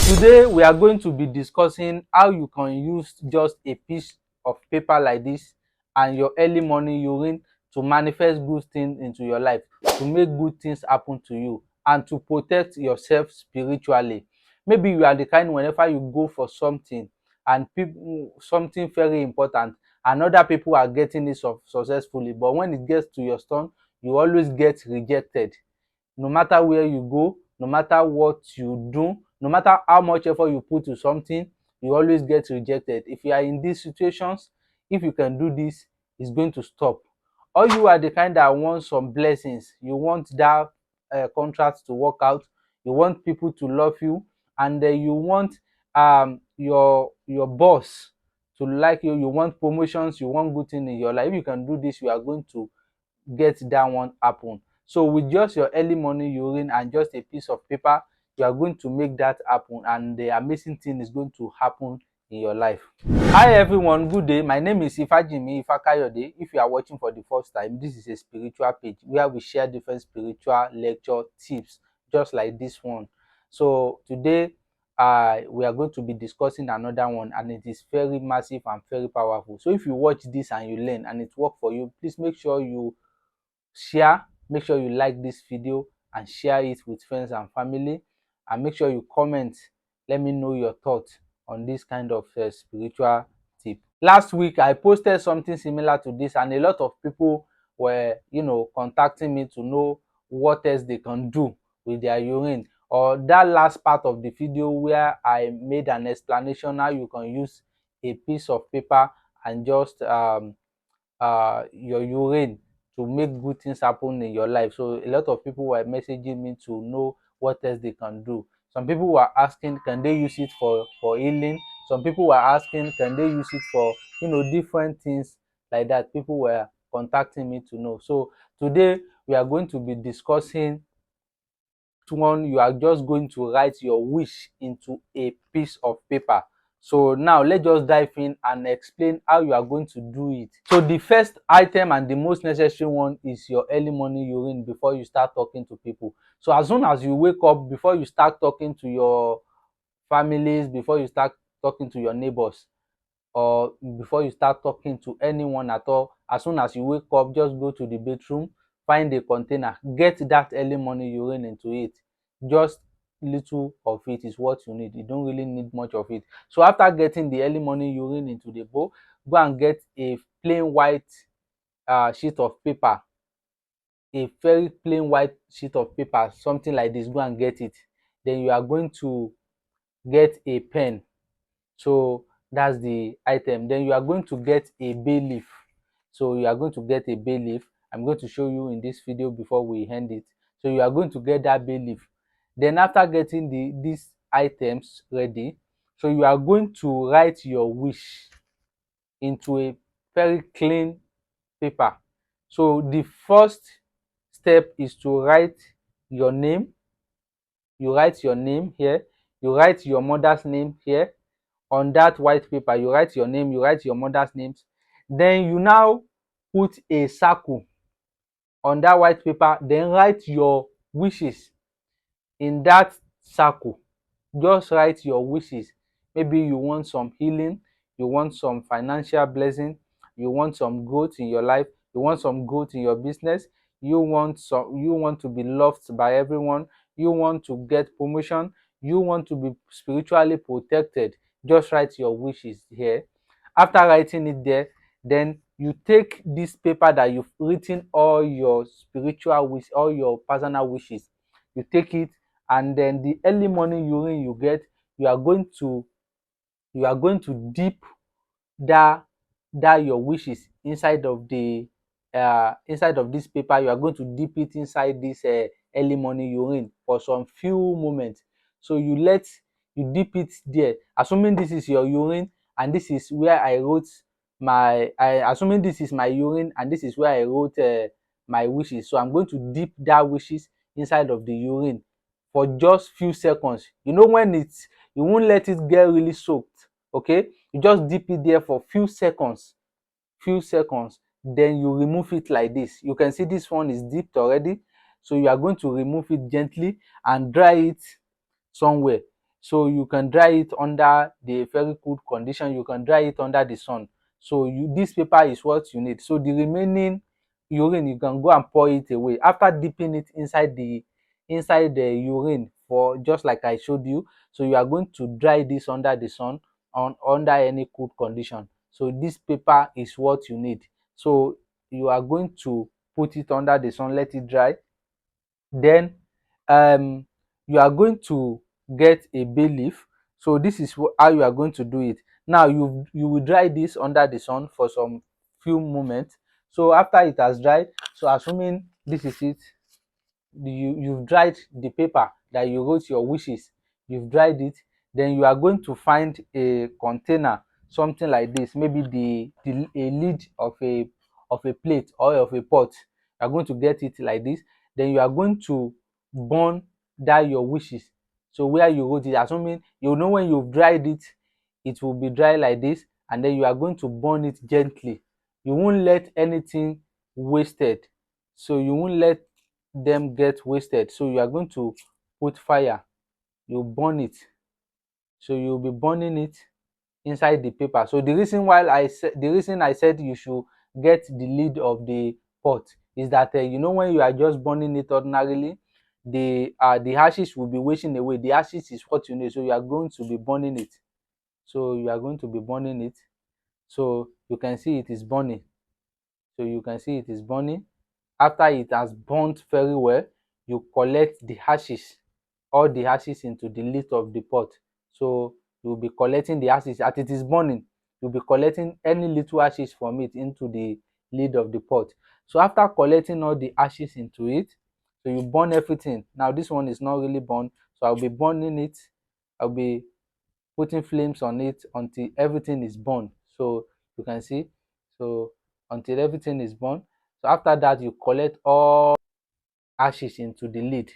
Today we are going to be discussing how you can use just a piece of paper like this and your early morning urine to manifest good things into your life, to make good things happen to you and to protect yourself spiritually. Maybe you are the kind whenever you go for something and people something very important and other people are getting it successfully, but when it gets to your turn you always get rejected. No matter where you go, no matter what you do, no matter how much effort you put to something, you always get rejected. If you are in these situations, if you can do this, it's going to stop. Or you are the kind that wants some blessings, you want that contract to work out, you want people to love you, and you want your boss to like you, you want promotions, you want good thing in your life. If you can do this, you are going to get that one happen. So with just your early morning urine and just a piece of paper, you are going to make that happen and the amazing thing is going to happen in your life. Hi everyone, good day. My name is Ifajimi Ifakayode. If you are watching for the first time, this is a spiritual page where we share different spiritual lecture tips just like this one. So today we are going to be discussing another one and it is very massive and very powerful. So if you watch this and you learn and it work for you, please make sure you share, make sure you like this video and share it with friends and family, and make sure you comment, let me know your thoughts on this kind of spiritual tip. Last week I posted something similar to this and a lot of people were contacting me to know what else they can do with their urine, or that last part of the video where I made an explanation how you can use a piece of paper and just your urine to make good things happen in your life. So a lot of people were messaging me to know what else they can do. Some people were asking, can they use it for healing? Some people were asking, can they use it for different things like that. People were contacting me to know. So today we are going to be discussing one. You are just going to write your wish into a piece of paper. So now let's just dive in and explain how you are going to do it. So the first item and the most necessary one is your early morning urine before you start talking to people. So as soon as you wake up, before you start talking to your families, before you start talking to your neighbors, or before you start talking to anyone at all, as soon as you wake up, just go to the bathroom, find a container, get that early morning urine into it. Just little of it is what you need. You don't really need much of it. So after getting the early morning urine into the bowl, go and get a plain white sheet of paper, a very plain white sheet of paper, something like this. Go and get it. Then you are going to get a pen. So that's the item. Then you are going to get a bay leaf. So you are going to get a bay leaf. I'm going to show you in this video before we end it. So you are going to get that bay leaf. Then after getting these items ready, so you are going to write your wish into a very clean paper. So the first step is to write your name. You write your name here. You write your mother's name here. On that white paper, you write your name, you write your mother's names. Then you now put a circle on that white paper, then write your wishes in that circle. Just write your wishes. Maybe you want some healing, you want some financial blessing, you want some growth in your life, you want some growth in your business, you want to be loved by everyone, you want to get promotion, you want to be spiritually protected. Just write your wishes here. After writing it there, then you take this paper that you've written all your spiritual wish, all your personal wishes, you take it, and then the early morning urine you get, you are going to dip that your wishes inside of this paper. You are going to dip it inside this early morning urine for some few moments. So you dip it there, assuming this is your urine and this is where I wrote assuming this is my urine and this is where I wrote my wishes. So I'm going to dip that wishes inside of the urine for just few seconds. When you won't let it get really soaked. Okay, you just dip it there for few seconds, then you remove it like this. You can see this one is dipped already. So you are going to remove it gently and dry it somewhere. So you can dry it under the very good condition, you can dry it under the sun. So this paper is what you need. So the remaining urine, you can go and pour it away after dipping it inside the urine for just like I showed you. So you are going to dry this under the sun under any cool condition. So this paper is what you need. So you are going to put it under the sun, let it dry. Then you are going to get a bay leaf. So this is how you are going to do it. Now you will dry this under the sun for some few moments. So after it has dried, so assuming this is it, you've dried the paper that you wrote your wishes, you've dried it. Then you are going to find a container, something like this, maybe a lid of a plate or of a pot. You are going to get it like this. Then you are going to burn that your wishes. So where you wrote it, assuming you know when you've dried it, it will be dry like this, and then you are going to burn it gently. You won't let anything wasted. So you won't let them get wasted. So you are going to put fire, you burn it. So you'll be burning it inside the paper. So the reason I said you should get the lid of the pot is that you know when you are just burning it ordinarily, the ashes will be washing away. The ashes is what you need. So you are going to be burning it. So you are going to be burning it. So you can see it is burning. So you can see it is burning. After it has burnt very well, you collect the ashes, all the ashes into the lid of the pot. So you'll be collecting the ashes as it is burning. You'll be collecting any little ashes from it into the lid of the pot. So after collecting all the ashes into it, so you burn everything. Now this one is not really burned, so I'll be burning it. I'll be putting flames on it until everything is burned. So you can see, so until everything is burned. So after that, you collect all ashes into the lid.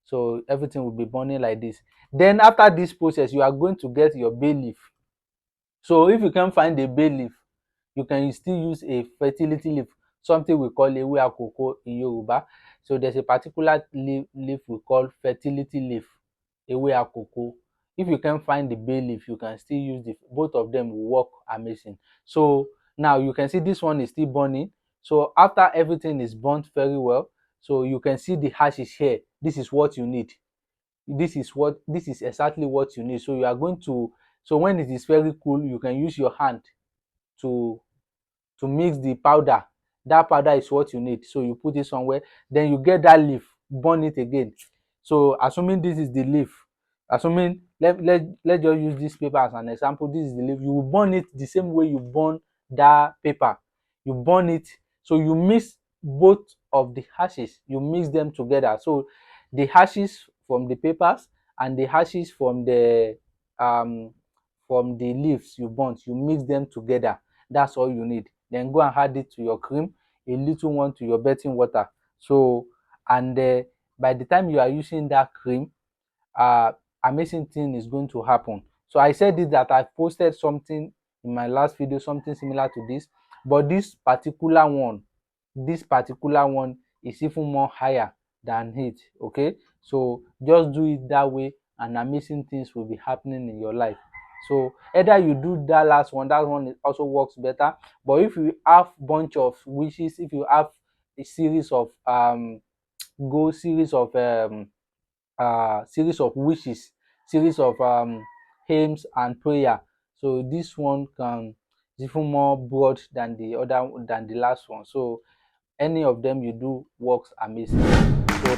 So everything will be burning like this. Then after this process, you are going to get your bay leaf. So if you can't find a bay leaf, you can still use a fertility leaf, something we call ewe akoko in Yoruba. So there's a particular leaf we call fertility leaf, ewe akoko. If you can't find the bay leaf, you can still use both of them will work amazing. So now you can see this one is still burning. So after everything is burnt very well, so you can see the ashes here. This is what you need. This is exactly what you need. So you are going to, so when it is very cool, you can use your hand to mix the powder. That powder is what you need. So you put it somewhere, then you get that leaf, burn it again. So assuming this is the leaf, assuming let's just use this paper as an example. This is the leaf. You will burn it the same way you burn that paper. You burn it, so you mix both of the ashes, you mix them together. So the ashes from the papers and the ashes um from the leaves you burnt, you mix them together. That's all you need. Then go and add it to your cream, a little one to your bathing water. So and by the time you are using that cream, uh amazing thing is going to happen. So I said this that I posted something in my last video, something similar to this, but this particular one is even more higher than it. Okay, so just do it that way and amazing things will be happening in your life. So either you do that one also works better. But if you have bunch of wishes, if you have a series of goals, series of wishes, series of aims and prayer, so this one can is even more broad than the last one. So any of them you do works amazing. So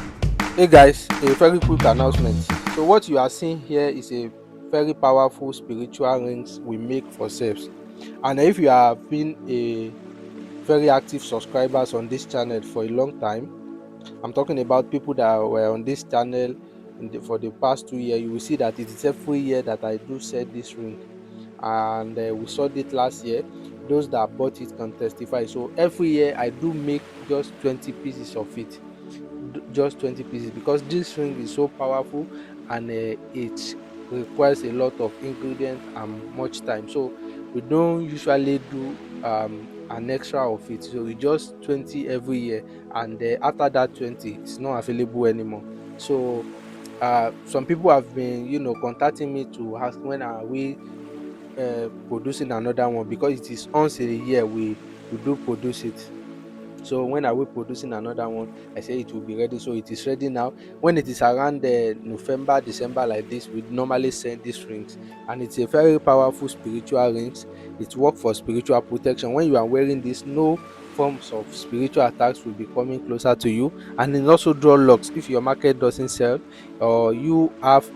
hey guys, a very quick announcement. So what you are seeing here is a very powerful spiritual rings we make for selves. And if you have been a very active subscribers on this channel for a long time, I'm talking about people that were on this channel for the past 2 years, you will see that it is every year that I do sell this ring. And we saw it last year. Those that bought it can testify. So every year I do make just 20 pieces of it, just 20 pieces, because this ring is so powerful and it requires a lot of ingredients and much time. So we don't usually do an extra of it. So we just 20 every year, and after that 20 it's not available anymore. So Some people have been, contacting me to ask when are we producing another one, because it is once a year we do produce it. So when are we producing another one? I say it will be ready. So it is ready now. When it is around November, December like this, we normally send these rings, and it's a very powerful spiritual rings. It works for spiritual protection. When you are wearing this, no forms of spiritual attacks will be coming closer to you, and it also draw locks. If your market doesn't sell, or you have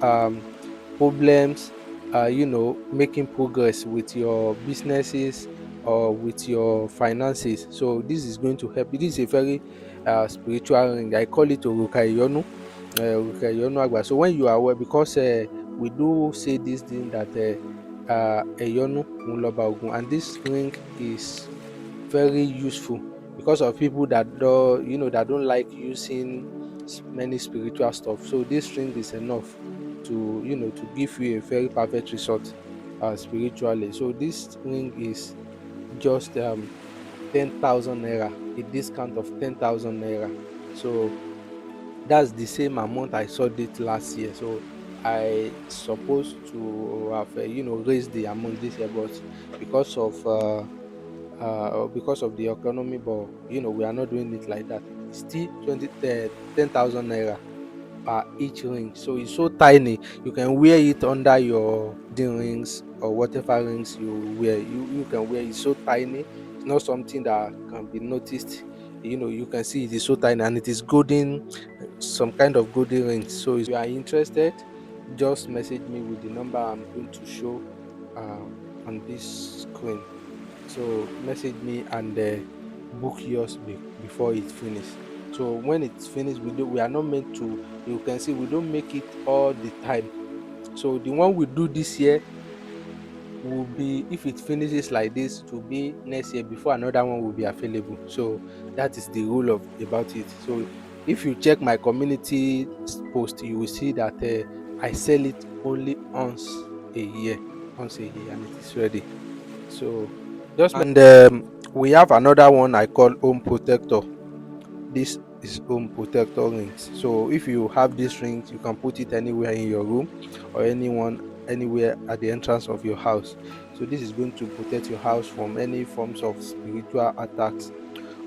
problems, making progress with your businesses or with your finances, so this is going to help you. This is a very spiritual ring. I call it oruka iyonu, oruka iyonu agba. So when you are aware, because we do say this thing that iyonu loba ogun, and this ring is very useful because of people that don't like using many spiritual stuff. So this ring is enough to give you a very perfect result spiritually. So this ring is just 10,000 naira, a discount of 10,000 naira. So that's the same amount I sold it last year. So I supposed to have raised the amount this year, but because of the economy, but we are not doing it like that. It is still 10,000 naira per each ring. So it's so tiny. You can wear it under your wedding rings or whatever rings you wear. You can wear it so tiny. It's not something that can be noticed. You can see it is so tiny, and it is golden, some kind of golden rings. So if you are interested, just message me with the number I'm going to show uh, on this screen. So message me and book yours before it's finished. So when it's finished, we are not meant to. You can see we don't make it all the time. So the one we do this year will be, if it finishes like this, it will be next year before another one will be available. So that is the rule of about it. So if you check my community post, you will see that I sell it only a year, once a year, and it is ready. So just and we have another one I call home protector. This is home protector rings. So if you have these rings, you can put it anywhere in your room, or anywhere at the entrance of your house. So this is going to protect your house from any forms of spiritual attacks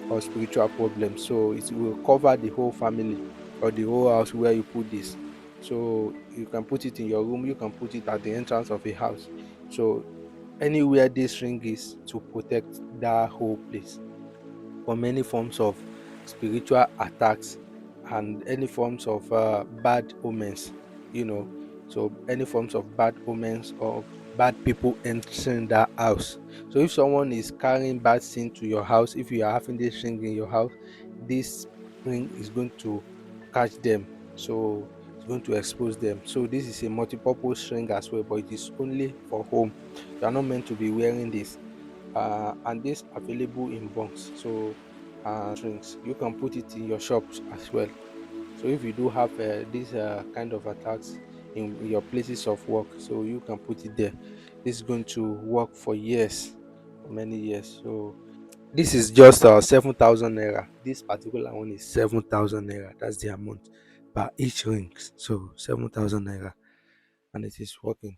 or spiritual problems. So it will cover the whole family or the whole house where you put this. So you can put it in your room, you can put it at the entrance of a house. So anywhere this ring is, to protect that whole place from any forms of spiritual attacks and any forms of bad omens, you know. So any forms of bad omens or bad people entering that house. So if someone is carrying bad sin to your house, if you are having this ring in your house, this ring is going to catch them. So it's going to expose them. So this is a multi-purpose ring as well, but it is only for home. You are not meant to be wearing this. And this available in bunks. So drinks, you can put it in your shops as well. So if you do have these kind of attacks in your places of work, so you can put it there. This is going to work for years, for many years. So this is just 7,000 naira. This particular one is 7,000 naira. That's the amount per each ring. So 7,000 naira, and it is working.